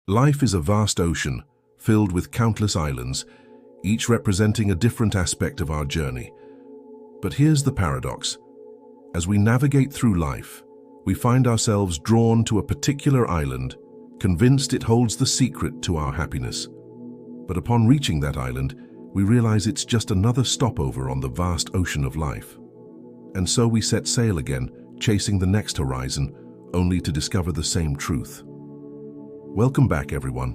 Life is a vast ocean, filled with countless islands, each representing a different aspect of our journey. But here's the paradox. As we navigate through life, we find ourselves drawn to a particular island, convinced it holds the secret to our happiness. But upon reaching that island, we realize it's just another stopover on the vast ocean of life. And so we set sail again, chasing the next horizon, only to discover the same truth. Welcome back, everyone.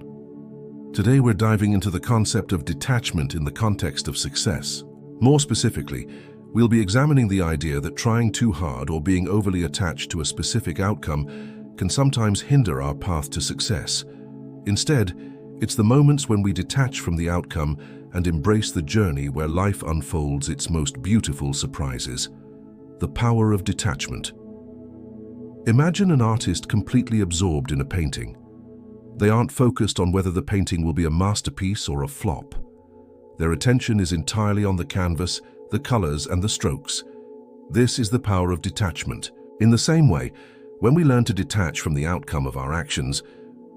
Today we're diving into the concept of detachment in the context of success. More specifically, we'll be examining the idea that trying too hard or being overly attached to a specific outcome can sometimes hinder our path to success. Instead, it's the moments when we detach from the outcome and embrace the journey where life unfolds its most beautiful surprises. The power of detachment. Imagine an artist completely absorbed in a painting. They aren't focused on whether the painting will be a masterpiece or a flop. Their attention is entirely on the canvas, the colors, and the strokes. This is the power of detachment. In the same way, when we learn to detach from the outcome of our actions,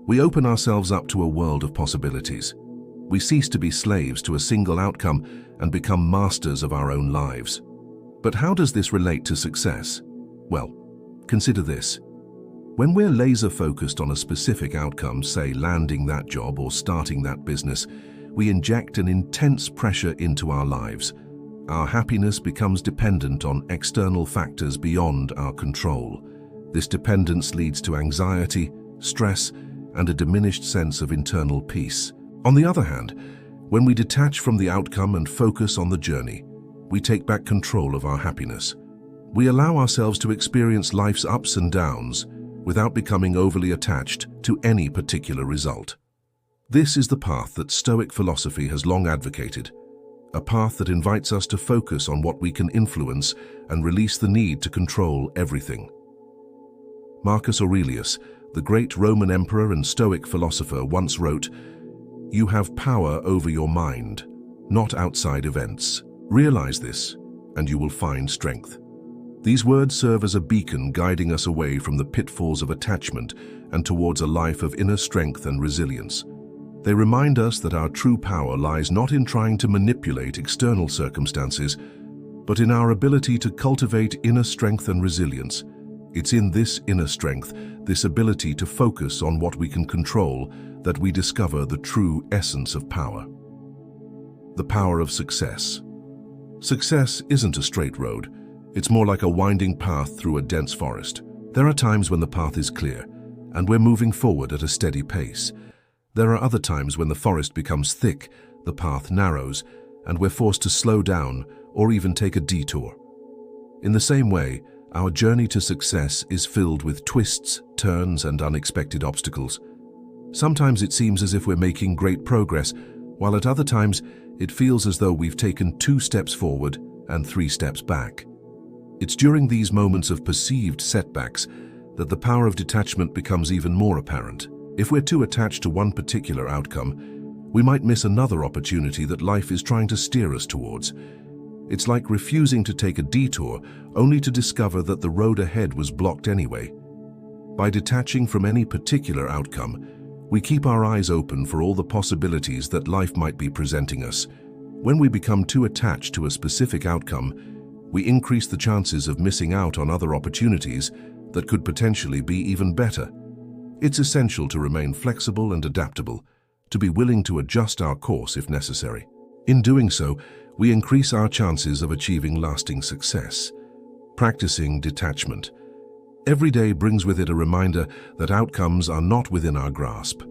we open ourselves up to a world of possibilities. We cease to be slaves to a single outcome and become masters of our own lives. But how does this relate to success? Well, consider this. When we're laser-focused on a specific outcome, say landing that job or starting that business, we inject an intense pressure into our lives. Our happiness becomes dependent on external factors beyond our control. This dependence leads to anxiety, stress, and a diminished sense of internal peace. On the other hand, when we detach from the outcome and focus on the journey, we take back control of our happiness. We allow ourselves to experience life's ups and downs without becoming overly attached to any particular result. This is the path that Stoic philosophy has long advocated, a path that invites us to focus on what we can influence and release the need to control everything. Marcus Aurelius, the great Roman emperor and Stoic philosopher, once wrote, "You have power over your mind, not outside events. Realize this, and you will find strength." These words serve as a beacon guiding us away from the pitfalls of attachment and towards a life of inner strength and resilience. They remind us that our true power lies not in trying to manipulate external circumstances, but in our ability to cultivate inner strength and resilience. It's in this inner strength, this ability to focus on what we can control, that we discover the true essence of power. The power of success. Success isn't a straight road. It's more like a winding path through a dense forest. There are times when the path is clear, and we're moving forward at a steady pace. There are other times when the forest becomes thick, the path narrows, and we're forced to slow down or even take a detour. In the same way, our journey to success is filled with twists, turns, and unexpected obstacles. Sometimes it seems as if we're making great progress, while at other times it feels as though we've taken 2 steps forward and 3 steps back. It's during these moments of perceived setbacks that the power of detachment becomes even more apparent. If we're too attached to one particular outcome, we might miss another opportunity that life is trying to steer us towards. It's like refusing to take a detour only to discover that the road ahead was blocked anyway. By detaching from any particular outcome, we keep our eyes open for all the possibilities that life might be presenting us. When we become too attached to a specific outcome, we increase the chances of missing out on other opportunities that could potentially be even better. It's essential to remain flexible and adaptable, to be willing to adjust our course if necessary. In doing so, we increase our chances of achieving lasting success. Practicing detachment. Every day brings with it a reminder that outcomes are not within our grasp.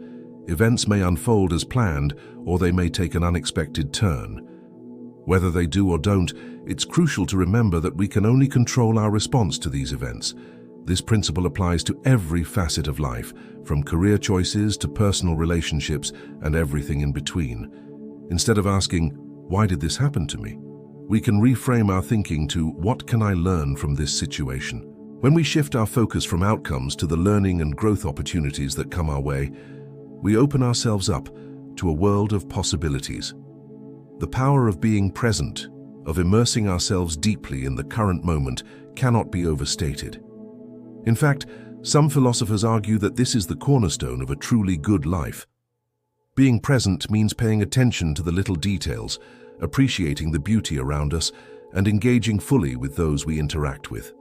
Events may unfold as planned, or they may take an unexpected turn. Whether they do or don't, it's crucial to remember that we can only control our response to these events. This principle applies to every facet of life, from career choices to personal relationships and everything in between. Instead of asking, "Why did this happen to me?" we can reframe our thinking to, "What can I learn from this situation?" When we shift our focus from outcomes to the learning and growth opportunities that come our way, we open ourselves up to a world of possibilities. The power of being present, of immersing ourselves deeply in the current moment, cannot be overstated. In fact, Some philosophers argue that this is the cornerstone of a truly good life. Being present means paying attention to the little details, appreciating the beauty around us, and engaging fully with those we interact with.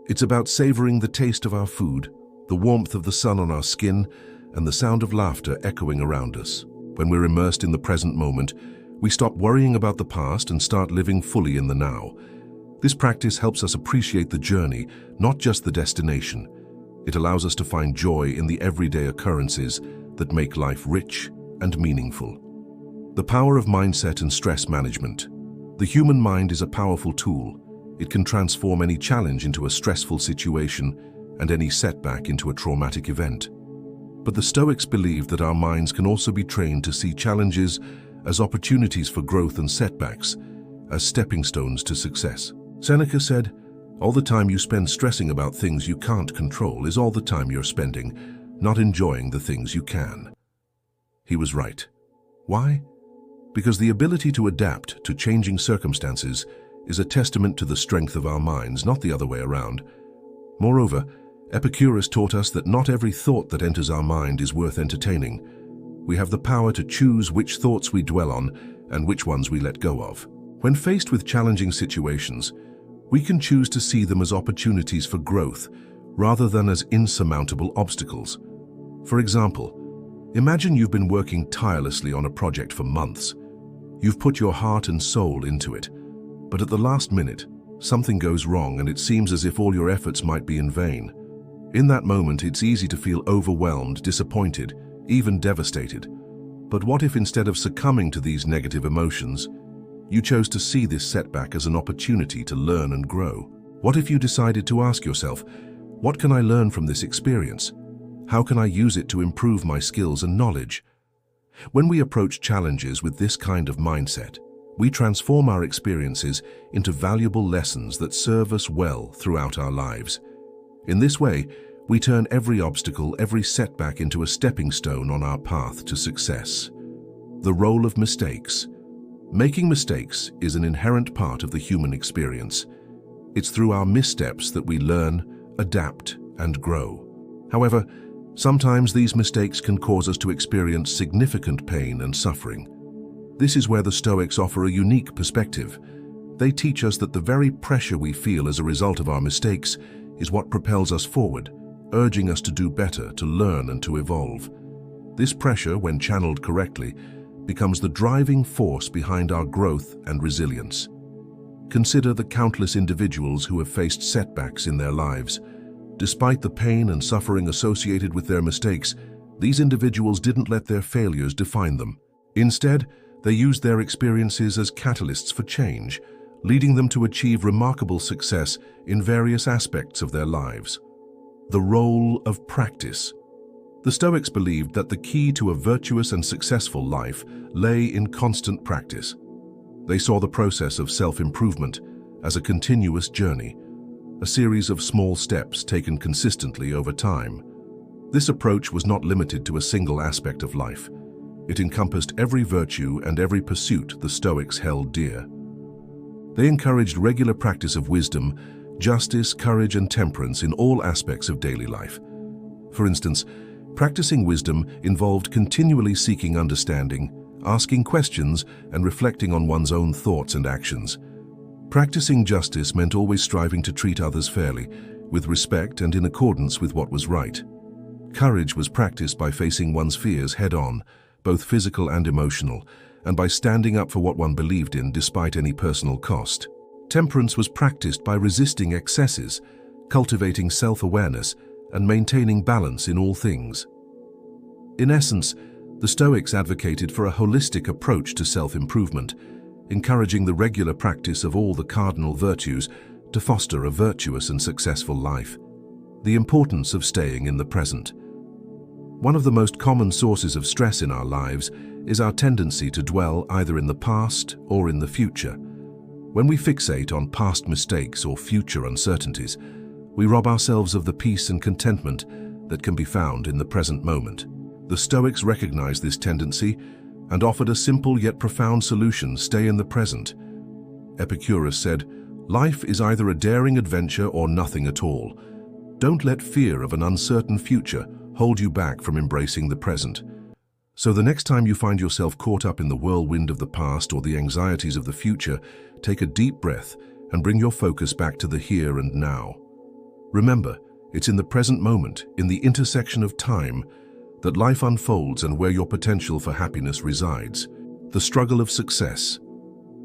It's about savoring the taste of our food, the warmth of the sun on our skin, and the sound of laughter echoing around us. When we're immersed in the present moment, we stop worrying about the past and start living fully in the now. This practice helps us appreciate the journey, not just the destination. It allows us to find joy in the everyday occurrences that make life rich and meaningful. The power of mindset and stress management. The human mind is a powerful tool. It can transform any challenge into a stressful situation and any setback into a traumatic event. But the Stoics believe that our minds can also be trained to see challenges as opportunities for growth and setbacks as stepping stones to success. Seneca said, "All the time you spend stressing about things you can't control is all the time you're spending not enjoying the things you can." He was right. Why? Because the ability to adapt to changing circumstances is a testament to the strength of our minds, not the other way around. Moreover, Epictetus taught us that not every thought that enters our mind is worth entertaining. We have the power to choose which thoughts we dwell on and which ones we let go of. When faced with challenging situations, we can choose to see them as opportunities for growth rather than as insurmountable obstacles. For example, imagine you've been working tirelessly on a project for months. You've put your heart and soul into it, but at the last minute, something goes wrong and it seems as if all your efforts might be in vain. In that moment, it's easy to feel overwhelmed, disappointed, even devastated. But what if instead of succumbing to these negative emotions, you chose to see this setback as an opportunity to learn and grow? What if you decided to ask yourself, what can I learn from this experience? How can I use it to improve my skills and knowledge? When we approach challenges with this kind of mindset, we transform our experiences into valuable lessons that serve us well throughout our lives. In this way, we turn every obstacle, every setback into a stepping stone on our path to success. The role of mistakes. Making mistakes is an inherent part of the human experience. It's through our missteps that we learn, adapt, and grow. However, sometimes these mistakes can cause us to experience significant pain and suffering. This is where the Stoics offer a unique perspective. They teach us that the very pressure we feel as a result of our mistakes is what propels us forward, urging us to do better, to learn and to evolve. This pressure, when channeled correctly, becomes the driving force behind our growth and resilience. Consider the countless individuals who have faced setbacks in their lives. Despite the pain and suffering associated with their mistakes, these individuals didn't let their failures define them. Instead, they used their experiences as catalysts for change, leading them to achieve remarkable success in various aspects of their lives. The role of practice. The Stoics believed that the key to a virtuous and successful life lay in constant practice. They saw the process of self-improvement as a continuous journey, a series of small steps taken consistently over time. This approach was not limited to a single aspect of life. It encompassed every virtue and every pursuit the Stoics held dear. They encouraged regular practice of wisdom, justice, courage, and temperance in all aspects of daily life. For instance, practicing wisdom involved continually seeking understanding, asking questions, and reflecting on one's own thoughts and actions. Practicing justice meant always striving to treat others fairly, with respect and in accordance with what was right. Courage was practiced by facing one's fears head-on, both physical and emotional, and by standing up for what one believed in despite any personal cost. Temperance was practiced by resisting excesses, cultivating self-awareness, and maintaining balance in all things. In essence, the Stoics advocated for a holistic approach to self-improvement, encouraging the regular practice of all the cardinal virtues to foster a virtuous and successful life. The importance of staying in the present. One of the most common sources of stress in our lives is our tendency to dwell either in the past or in the future. When we fixate on past mistakes or future uncertainties, we rob ourselves of the peace and contentment that can be found in the present moment. The Stoics recognized this tendency and offered a simple yet profound solution: stay in the present. Epictetus said, "Life is either a daring adventure or nothing at all." Don't let fear of an uncertain future hold you back from embracing the present. So the next time you find yourself caught up in the whirlwind of the past or the anxieties of the future, take a deep breath and bring your focus back to the here and now. Remember, it's in the present moment, in the intersection of time, that life unfolds and where your potential for happiness resides. The struggle of success.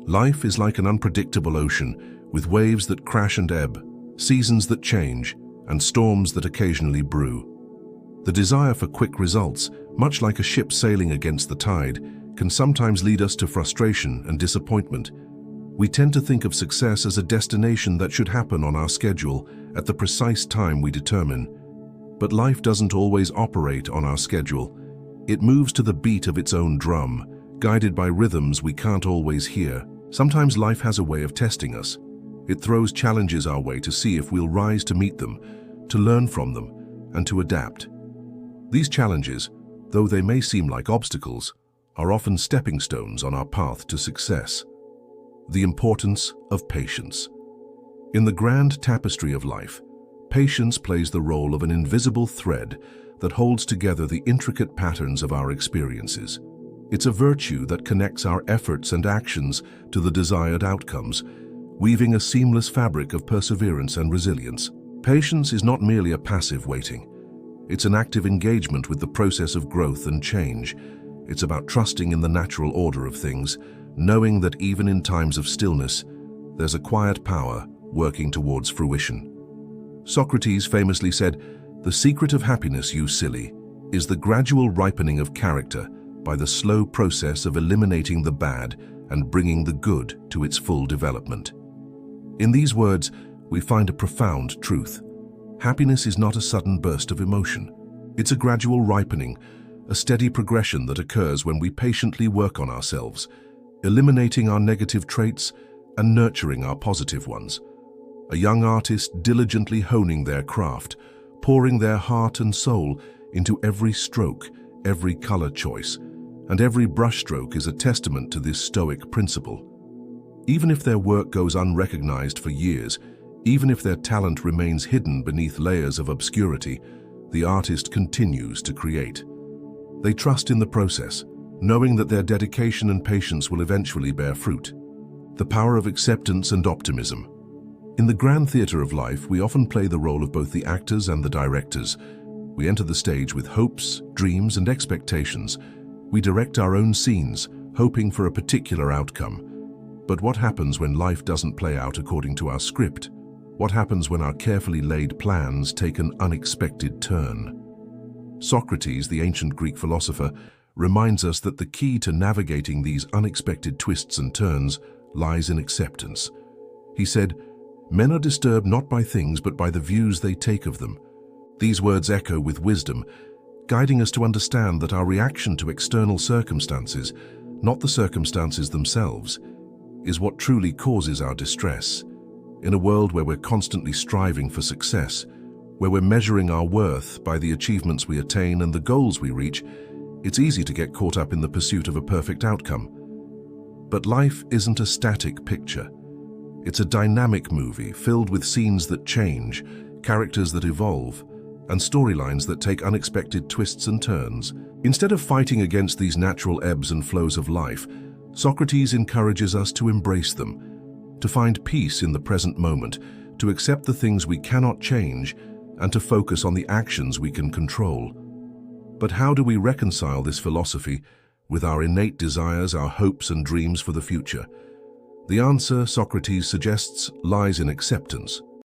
Life is like an unpredictable ocean, with waves that crash and ebb, seasons that change, and storms that occasionally brew. The desire for quick results, much like a ship sailing against the tide, can sometimes lead us to frustration and disappointment. We tend to think of success as a destination that should happen on our schedule at the precise time we determine. But life doesn't always operate on our schedule. It moves to the beat of its own drum, guided by rhythms we can't always hear. Sometimes life has a way of testing us. It throws challenges our way to see if we'll rise to meet them, to learn from them, and to adapt. These challenges, though they may seem like obstacles, are often stepping stones on our path to success. The importance of patience. In the grand tapestry of life, patience plays the role of an invisible thread that holds together the intricate patterns of our experiences. It's a virtue that connects our efforts and actions to the desired outcomes, weaving a seamless fabric of perseverance and resilience. Patience is not merely a passive waiting. It's an active engagement with the process of growth and change. It's about trusting in the natural order of things, knowing that even in times of stillness, there's a quiet power working towards fruition. Socrates famously said, "The secret of happiness, you silly, is the gradual ripening of character by the slow process of eliminating the bad and bringing the good to its full development." In these words, we find a profound truth. Happiness is not a sudden burst of emotion. It's a gradual ripening, a steady progression that occurs when we patiently work on ourselves, eliminating our negative traits and nurturing our positive ones. A young artist diligently honing their craft, pouring their heart and soul into every stroke, every color choice, and every brushstroke is a testament to this Stoic principle. Even if their work goes unrecognized for years, even if their talent remains hidden beneath layers of obscurity, the artist continues to create. They trust in the process, knowing that their dedication and patience will eventually bear fruit. The power of acceptance and optimism. In the grand theater of life, we often play the role of both the actors and the directors. We enter the stage with hopes, dreams, and expectations. We direct our own scenes, hoping for a particular outcome. But what happens when life doesn't play out according to our script? What happens when our carefully laid plans take an unexpected turn? Socrates, the ancient Greek philosopher, reminds us that the key to navigating these unexpected twists and turns lies in acceptance. He said, "Men are disturbed not by things but by the views they take of them." These words echo with wisdom, guiding us to understand that our reaction to external circumstances, not the circumstances themselves, is what truly causes our distress. In a world where we're constantly striving for success, where we're measuring our worth by the achievements we attain and the goals we reach, it's easy to get caught up in the pursuit of a perfect outcome. But life isn't a static picture. It's a dynamic movie filled with scenes that change, characters that evolve, and storylines that take unexpected twists and turns. Instead of fighting against these natural ebbs and flows of life, Socrates encourages us to embrace them, to find peace in the present moment, to accept the things we cannot change, and to focus on the actions we can control. But how do we reconcile this philosophy with our innate desires, our hopes and dreams for the future? The answer, Socrates suggests, lies in acceptance.